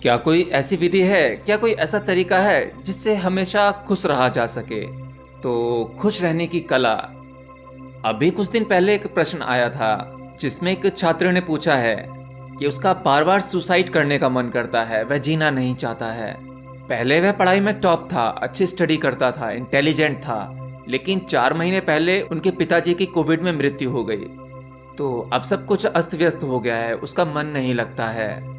क्या कोई ऐसी विधि है, क्या कोई ऐसा तरीका है जिससे हमेशा खुश रहा जा सके? तो खुश रहने की कला। अभी कुछ दिन पहले एक प्रश्न आया था जिसमें एक छात्र ने पूछा है कि उसका बार बार सुसाइड करने का मन करता है, वह जीना नहीं चाहता है। पहले वह पढ़ाई में टॉप था, अच्छी स्टडी करता था, इंटेलिजेंट था, लेकिन 4 महीने पहले उनके पिताजी की कोविड में मृत्यु हो गई। तो अब सब कुछ अस्त व्यस्त हो गया है, उसका मन नहीं लगता है।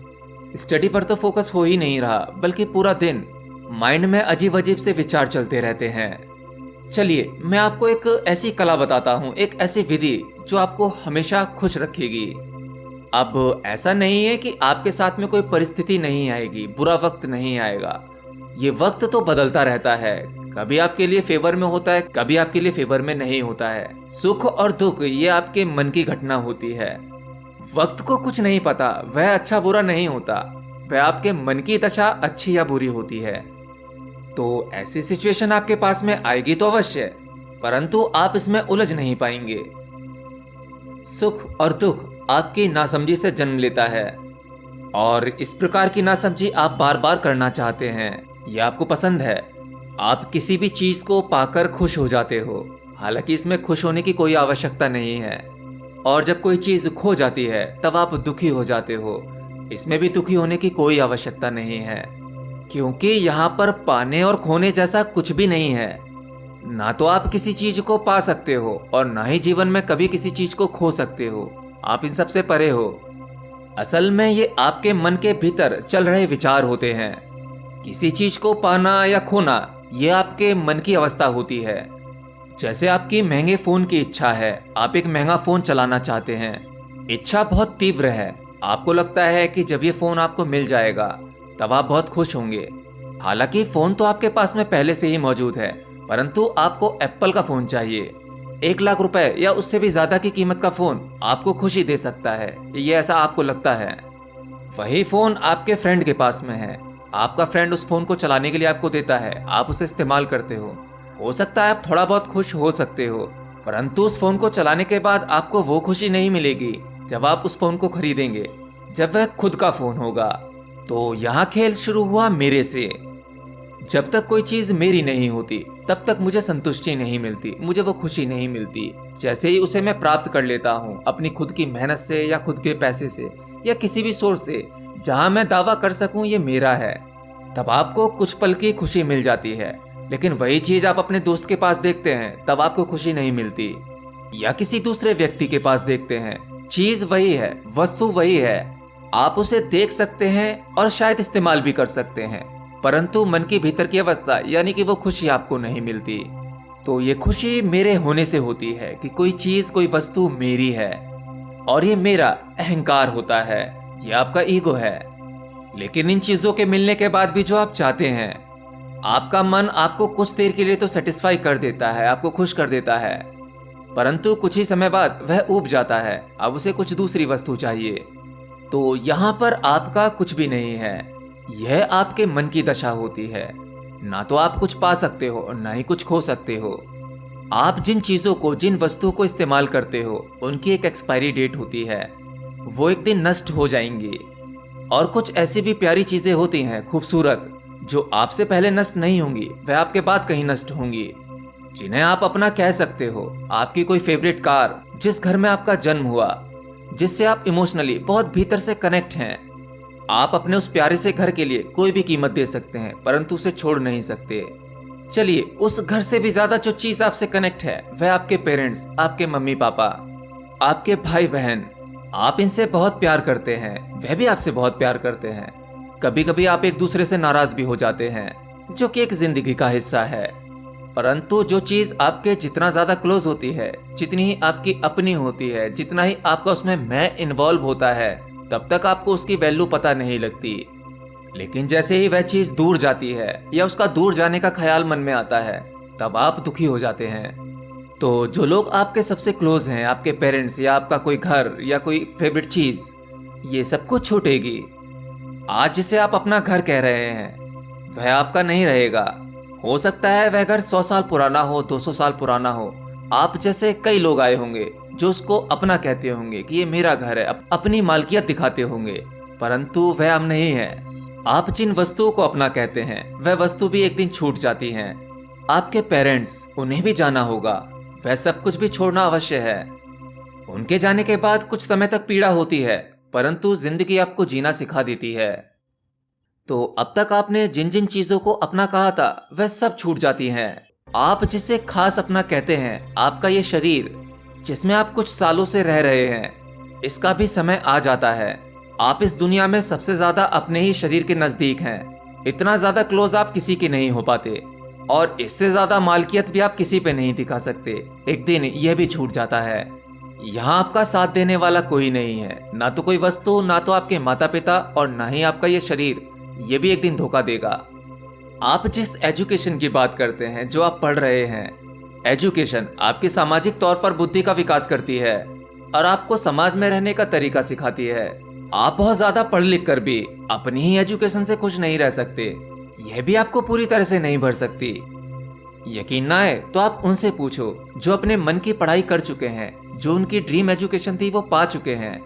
स्टडी पर तो फोकस हो ही नहीं रहा, बल्कि पूरा दिन माइंड में अजीब अजीब से विचार चलते रहते हैं। चलिए मैं आपको एक ऐसी कला बताता हूँ, एक ऐसी विधि जो आपको हमेशा खुश रखेगी। अब ऐसा नहीं है कि आपके साथ में कोई परिस्थिति नहीं आएगी, बुरा वक्त नहीं आएगा। ये वक्त तो बदलता रहता है, कभी आपके लिए फेवर में होता है, कभी आपके लिए फेवर में नहीं होता है। सुख और दुख ये आपके मन की घटना होती है। वक्त को कुछ नहीं पता, वह अच्छा बुरा नहीं होता, वह आपके मन की दशा अच्छी या बुरी होती है। तो ऐसी सिचुएशन आपके पास में आएगी तो अवश्य, परंतु आप इसमें उलझ नहीं पाएंगे। सुख और दुख आपकी नासमझी से जन्म लेता है, और इस प्रकार की नासमझी आप बार बार करना चाहते हैं, यह आपको पसंद है। आप किसी भी चीज को पाकर खुश हो जाते हो, हालांकि इसमें खुश होने की कोई आवश्यकता नहीं है। और जब कोई चीज खो जाती है तब आप दुखी हो जाते हो, इसमें भी दुखी होने की कोई आवश्यकता नहीं है, क्योंकि यहाँ पर पाने और खोने जैसा कुछ भी नहीं है। ना तो आप किसी चीज को पा सकते हो और ना ही जीवन में कभी किसी चीज को खो सकते हो। आप इन सब से परे हो। असल में ये आपके मन के भीतर चल रहे विचार होते हैं। किसी चीज को पाना या खोना ये आपके मन की अवस्था होती है। जैसे आपकी महंगे फोन की इच्छा है, आप एक महंगा फोन चलाना चाहते हैं, इच्छा बहुत तीव्र है। आपको लगता है कि जब ये फोन आपको मिल जाएगा तब आप बहुत खुश होंगे। हालांकि फोन तो आपके पास में पहले से ही मौजूद है, परंतु आपको एप्पल का फोन चाहिए। 1 लाख रुपए या उससे भी ज्यादा की कीमत का फोन आपको खुशी दे सकता है, ये ऐसा आपको लगता है। वही फोन आपके फ्रेंड के पास में है, आपका फ्रेंड उस फोन को चलाने के लिए आपको देता है, आप उसे इस्तेमाल करते हो सकता है आप थोड़ा बहुत खुश हो सकते हो, परंतु उस फोन को चलाने के बाद आपको वो खुशी नहीं मिलेगी जब आप उस फोन को खरीदेंगे, जब वह खुद का फोन होगा। तो यहाँ खेल शुरू हुआ मेरे से। जब तक कोई चीज मेरी नहीं होती तब तक मुझे संतुष्टि नहीं मिलती, मुझे वो खुशी नहीं मिलती। जैसे ही उसे मैं प्राप्त कर लेता हूँ अपनी खुद की मेहनत से या खुद के पैसे से या किसी भी सोर्स से जहां मैं दावा कर सकूं ये मेरा है, तब आपको कुछ पल की खुशी मिल जाती है। लेकिन वही चीज आप अपने दोस्त के पास देखते हैं तब आपको खुशी नहीं मिलती, या किसी दूसरे व्यक्ति के पास देखते हैं, चीज वही है, वस्तु वही है, आप उसे देख सकते हैं और शायद इस्तेमाल भी कर सकते हैं, परंतु मन की भीतर की अवस्था यानी कि वो खुशी आपको नहीं मिलती। तो ये खुशी मेरे होने से होती है कि कोई चीज कोई वस्तु मेरी है, और ये मेरा अहंकार होता है, ये आपका ईगो है। लेकिन इन चीजों के मिलने के बाद भी जो आप चाहते हैं, आपका मन आपको कुछ देर के लिए तो सेटिस्फाई कर देता है, आपको खुश कर देता है, परंतु कुछ ही समय बाद वह ऊब जाता है, अब उसे कुछ दूसरी वस्तु चाहिए। तो यहाँ पर आपका कुछ भी नहीं है, यह आपके मन की दशा होती है। ना तो आप कुछ पा सकते हो और ना ही कुछ खो सकते हो। आप जिन चीजों को, जिन वस्तुओं को इस्तेमाल करते हो उनकी एक एक्सपायरी डेट होती है, वो एक दिन नष्ट हो जाएंगी। और कुछ ऐसी भी प्यारी चीजें होती हैं, खूबसूरत, जो आपसे पहले नष्ट नहीं होंगी, वह आपके बाद कहीं नष्ट होंगी, जिन्हें आप अपना कह सकते हो। आपकी कोई फेवरेट कार, जिस घर में आपका जन्म हुआ, जिससे आप इमोशनली बहुत भीतर से कनेक्ट हैं, आप अपने उस प्यारे से घर के लिए कोई भी कीमत दे सकते हैं, परंतु उसे छोड़ नहीं सकते। चलिए, उस घर से भी ज्यादा जो चीज आपसे कनेक्ट है वह आपके पेरेंट्स, आपके मम्मी पापा, आपके भाई बहन। आप इनसे बहुत प्यार करते हैं, वह भी आपसे बहुत प्यार करते हैं। कभी कभी आप एक दूसरे से नाराज भी हो जाते हैं, जो कि एक जिंदगी का हिस्सा है, परंतु जो चीज आपके जितना ज्यादा क्लोज होती है, जितनी ही आपकी अपनी होती है, जितना ही आपका उसमें मैं इन्वॉल्व होता है, तब तक आपको उसकी वैल्यू पता नहीं लगती। लेकिन जैसे ही वह चीज दूर जाती है या उसका दूर जाने का ख्याल मन में आता है, तब आप दुखी हो जाते हैं। तो जो लोग आपके सबसे क्लोज हैं, आपके पेरेंट्स या आपका कोई घर या कोई फेवरेट चीज, ये सब कुछ छूटेगी। आज जिसे आप अपना घर कह रहे हैं वह आपका नहीं रहेगा। हो सकता है वह घर 100 साल पुराना हो, 200 साल पुराना हो। आप जैसे कई लोग आए होंगे जो उसको अपना कहते होंगे कि ये मेरा घर है, अपनी मालकियत दिखाते होंगे, परंतु वह अब नहीं है। आप जिन वस्तुओं को अपना कहते हैं वह वस्तु भी एक दिन छूट जाती हैं। आपके पेरेंट्स, उन्हें भी जाना होगा, वह सब कुछ भी छोड़ना अवश्य है। उनके जाने के बाद कुछ समय तक पीड़ा होती है, परंतु जिंदगी आपको जीना सिखा देती है। तो अब तक आपने जिन जिन चीजों को अपना कहा था वह सब छूट जाती हैं। आप जिसे खास अपना कहते हैं, आपका ये शरीर जिसमें आप कुछ सालों से रह रहे हैं, इसका भी समय आ जाता है। आप इस दुनिया में सबसे ज्यादा अपने ही शरीर के नजदीक हैं। इतना ज्यादा क्लोज आप किसी के नहीं हो पाते, और इससे ज्यादा मालकियत भी आप किसी पे नहीं दिखा सकते। एक दिन यह भी छूट जाता है। यहाँ आपका साथ देने वाला कोई नहीं है, ना तो कोई वस्तु, ना तो आपके माता पिता, और ना ही आपका ये शरीर। ये भी एक दिन धोखा देगा। आप जिस एजुकेशन की बात करते हैं, जो आप पढ़ रहे हैं, एजुकेशन आपकी सामाजिक तौर पर बुद्धि का विकास करती है और आपको समाज में रहने का तरीका सिखाती है। आप बहुत ज्यादा पढ़ लिख कर भी अपनी ही एजुकेशन से खुश नहीं रह सकते। यह भी आपको पूरी तरह से नहीं भर सकती। यकीन ना आए तो आप उनसे पूछो जो अपने मन की पढ़ाई कर चुके हैं, जो उनकी ड्रीम एजुकेशन थी वो पा चुके हैं।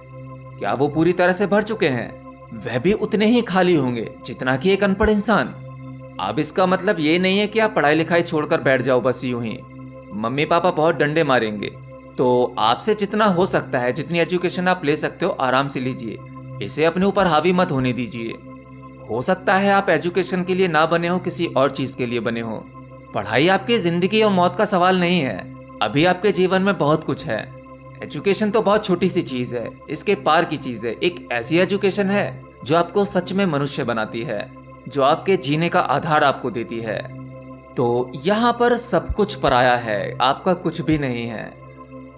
क्या वो पूरी तरह से भर चुके हैं? वह भी उतने ही खाली होंगे जितना कि एक अनपढ़ इंसान। अब इसका मतलब ये नहीं है कि आप पढ़ाई लिखाई छोड़कर बैठ जाओ बस यूं ही। मम्मी पापा बहुत डंडे मारेंगे, तो आपसे जितना हो सकता है, जितनी एजुकेशन आप ले सकते हो, आराम से लीजिए। इसे अपने ऊपर हावी मत होने दीजिए। हो सकता है आप एजुकेशन के लिए ना बने हो, किसी और चीज के लिए बने हो। पढ़ाई आपकी जिंदगी और मौत का सवाल नहीं है। अभी आपके जीवन में बहुत कुछ है। एजुकेशन तो बहुत छोटी सी चीज है, इसके पार की चीज है। एक ऐसी एजुकेशन है जो आपको सच में मनुष्य बनाती है, जो आपके जीने का आधार आपको देती है। तो यहाँ पर सब कुछ पराया है, आपका कुछ भी नहीं है।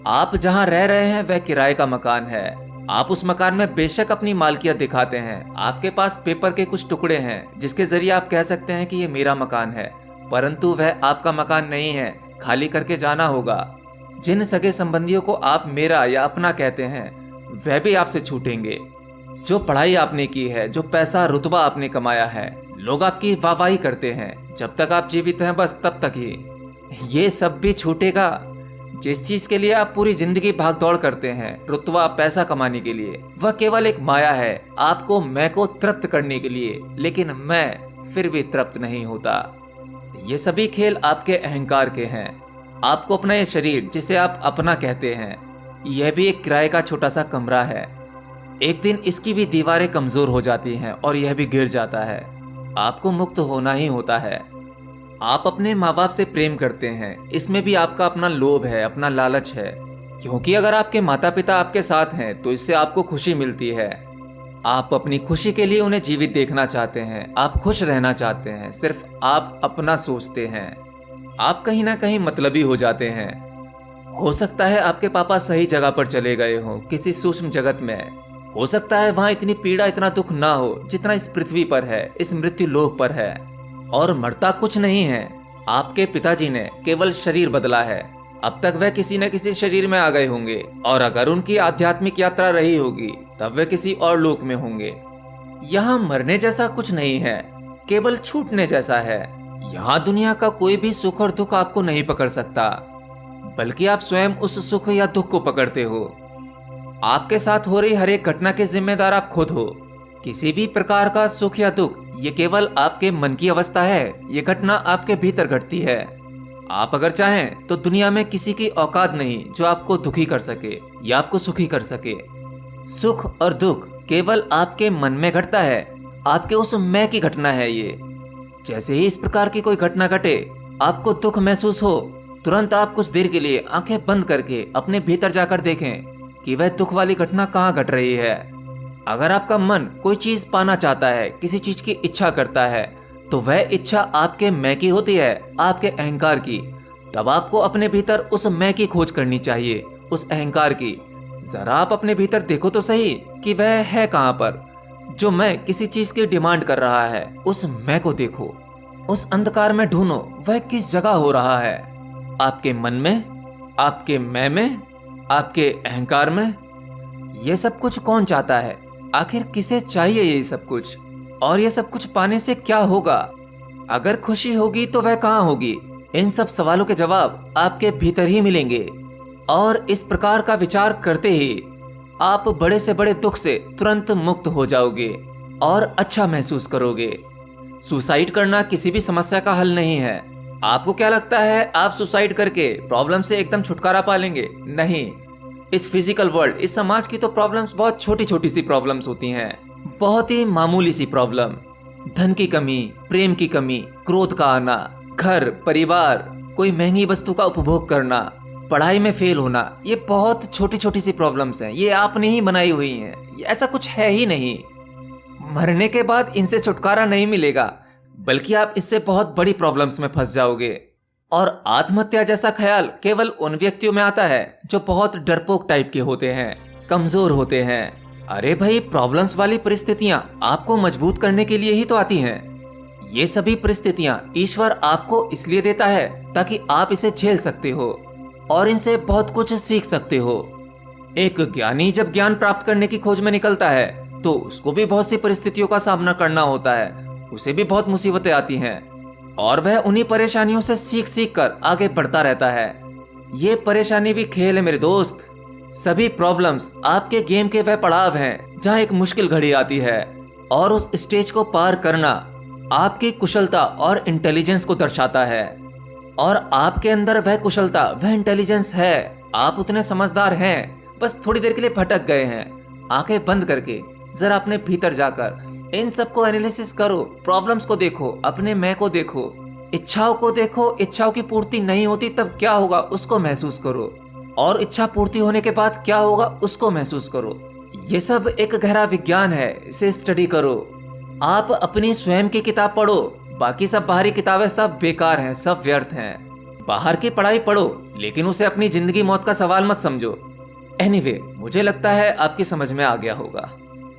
आप जहाँ रह रहे हैं वह किराए का मकान है। आप उस मकान में बेशक अपनी मालकियत दिखाते हैं। आपके पास पेपर के कुछ टुकड़े हैं जिसके जरिए आप कह सकते हैं कि ये मेरा मकान है, परंतु वह आपका मकान नहीं है। खाली करके जाना होगा। जिन सगे संबंधियों को आप मेरा या अपना कहते हैं वह भी आपसे छूटेंगे। जो पढ़ाई आपने की है, जो पैसा रुतबा आपने कमाया है, लोग आपकी वाहवाही करते हैं। जब तक आप जीवित हैं बस तब तक ही ये सब भी छूटेगा। जिस चीज के लिए आप पूरी जिंदगी भाग दौड़ करते हैं, रुतबा पैसा कमाने के लिए, वह केवल एक माया है, आपको मैं को तृप्त करने के लिए। लेकिन मैं फिर भी तृप्त नहीं होता। ये सभी खेल आपके अहंकार के हैं। आपको अपना ये शरीर जिसे आप अपना कहते हैं, यह भी एक किराए का छोटा सा कमरा है। एक दिन इसकी भी दीवारें कमजोर हो जाती हैं और यह भी गिर जाता है। आपको मुक्त होना ही होता है। आप अपने माँ बाप से प्रेम करते हैं, इसमें भी आपका अपना लोभ है, अपना लालच है। क्योंकि अगर आपके माता पिता आपके साथ हैं तो इससे आपको खुशी मिलती है। आप अपनी खुशी के लिए उन्हें जीवित देखना चाहते हैं, आप खुश रहना चाहते हैं, सिर्फ आप अपना सोचते हैं। आप कहीं ना कहीं मतलबी हो जाते हैं। हो सकता है आपके पापा सही जगह पर चले गए हों, किसी सूक्ष्म जगत में। हो सकता है वहां इतनी पीड़ा, इतना दुख ना हो जितना इस पृथ्वी पर है, इस मृत्यु लोक पर है। और मरता कुछ नहीं है। आपके पिताजी ने केवल शरीर बदला है। अब तक वह किसी न किसी शरीर में आ गए होंगे, और अगर उनकी आध्यात्मिक यात्रा रही होगी तब वे किसी और लोक में होंगे। यहाँ मरने जैसा कुछ नहीं है, केवल छूटने जैसा है। यहाँ दुनिया का कोई भी सुख और दुख आपको नहीं पकड़ सकता, बल्कि आप स्वयं उस सुख या दुख को पकड़ते हो। आपके साथ हो रही हर एक घटना के जिम्मेदार आप खुद हो। किसी भी प्रकार का सुख या दुख ये केवल आपके मन की अवस्था है। ये घटना आपके भीतर घटती है। आप अगर चाहें तो दुनिया में किसी की औकात नहीं जो आपको दुखी कर सके या आपको सुखी कर सके। सुख और दुख केवल आपके मन में घटता है, आपके उस मैं की घटना है ये। जैसे ही इस प्रकार की कोई घटना घटे, आपको दुख महसूस हो, तुरंत आप कुछ देर के लिए आंखें बंद करके अपने भीतर जाकर देखें कि वह दुख वाली घटना कहाँ घट रही है। अगर आपका मन कोई चीज पाना चाहता है, किसी चीज की इच्छा करता है, तो वह इच्छा आपके मैं की होती है, आपके अहंकार की। तब आपको अपने भीतर उस मैं की खोज करनी चाहिए, उस अहंकार की। जरा आप अपने भीतर देखो तो सही कि वह है कहाँ पर। जो मैं किसी चीज की डिमांड कर रहा है, उस मैं को देखो, उस अंधकार में ढूंढो वह किस जगह हो रहा है। आपके मन में, आपके मैं में, आपके अहंकार में। ये सब कुछ कौन चाहता है? आखिर किसे चाहिए ये सब कुछ? और ये सब कुछ पाने से क्या होगा? अगर खुशी होगी तो वह कहाँ होगी? इन सब सवालों के जवाब आपके भीतर ही मिलेंगे। और इस प्रकार का विचार करते ही आप बड़े से बड़े दुख से तुरंत मुक्त हो जाओगे। और अच्छा महसूस करोगे। सुसाइड करना किसी भी समस्या का हल नहीं है। आपको क्या लगता है आप सुसाइड करके प्रॉब्लम से एकदम छुटकारा पा लेंगे? नहीं। इस फिजिकल वर्ल्ड, इस समाज की तो प्रॉब्लम्स बहुत छोटी छोटी सी प्रॉब्लम्स होती हैं, बहुत ही मामूली सी प्रॉब्लम। धन की कमी, प्रेम की कमी, क्रोध का आना, घर परिवार, कोई महंगी वस्तु का उपभोग करना, पढ़ाई में फेल होना, ये बहुत छोटी छोटी सी प्रॉब्लम्स हैं। ये आपने ही बनाई हुई हैं, ये ऐसा कुछ है ही नहीं। मरने के बाद इनसे छुटकारा नहीं मिलेगा, बल्कि आप इससे बहुत बड़ी प्रॉब्लम्स में फंस जाओगे। और आत्महत्या जैसा ख्याल केवल उन व्यक्तियों में आता है जो बहुत डरपोक टाइप के होते हैं, कमजोर होते हैं। अरे भाई, प्रॉब्लम्स वाली परिस्थितियां आपको मजबूत करने के लिए ही तो आती हैं। ये सभी परिस्थितियां ईश्वर आपको इसलिए देता है ताकि आप इसे झेल सकते हो और इनसे बहुत कुछ सीख सकते हो। एक ज्ञानी जब ज्ञान प्राप्त करने की खोज में निकलता है तो उसको भी बहुत सी परिस्थितियों का सामना करना होता है, उसे भी बहुत मुसीबतें आती हैं और वह उन्हीं परेशानियों से सीख सीख कर आगे बढ़ता रहता है। ये परेशानी भी खेल है मेरे दोस्त। सभी प्रॉब्लम्स आपके गेम के वह पड़ाव हैं जहां एक मुश्किल घड़ी आती है, और उस स्टेज को पार करना आपकी कुशलता और इंटेलिजेंस को दर्शाता है। और आपके अंदर वह कुशलता, वह इंटेलिजेंस है। आप उतने समझदार हैं, बस थोड़ी देर के लिए भटक गए हैं। आंखें बंद करके जरा अपने भीतर जाकर इन सबको एनालिसिस करो, प्रॉब्लम्स को देखो, अपने मैं को देखो, इच्छाओं को देखो। इच्छाओं की पूर्ति नहीं होती तब क्या होगा उसको महसूस करो, और इच्छा पूर्ति होने के बाद क्या होगा उसको महसूस करो। ये सब एक गहरा विज्ञान है, इसे स्टडी करो। आप अपनी स्वयं की किताब पढ़ो, बाकी सब बाहरी किताबें सब बेकार हैं, सब व्यर्थ हैं। बाहर की पढ़ाई पढ़ो, लेकिन उसे अपनी जिंदगी मौत का सवाल मत समझो। एनीवे, मुझे लगता है आपकी समझ में आ गया होगा।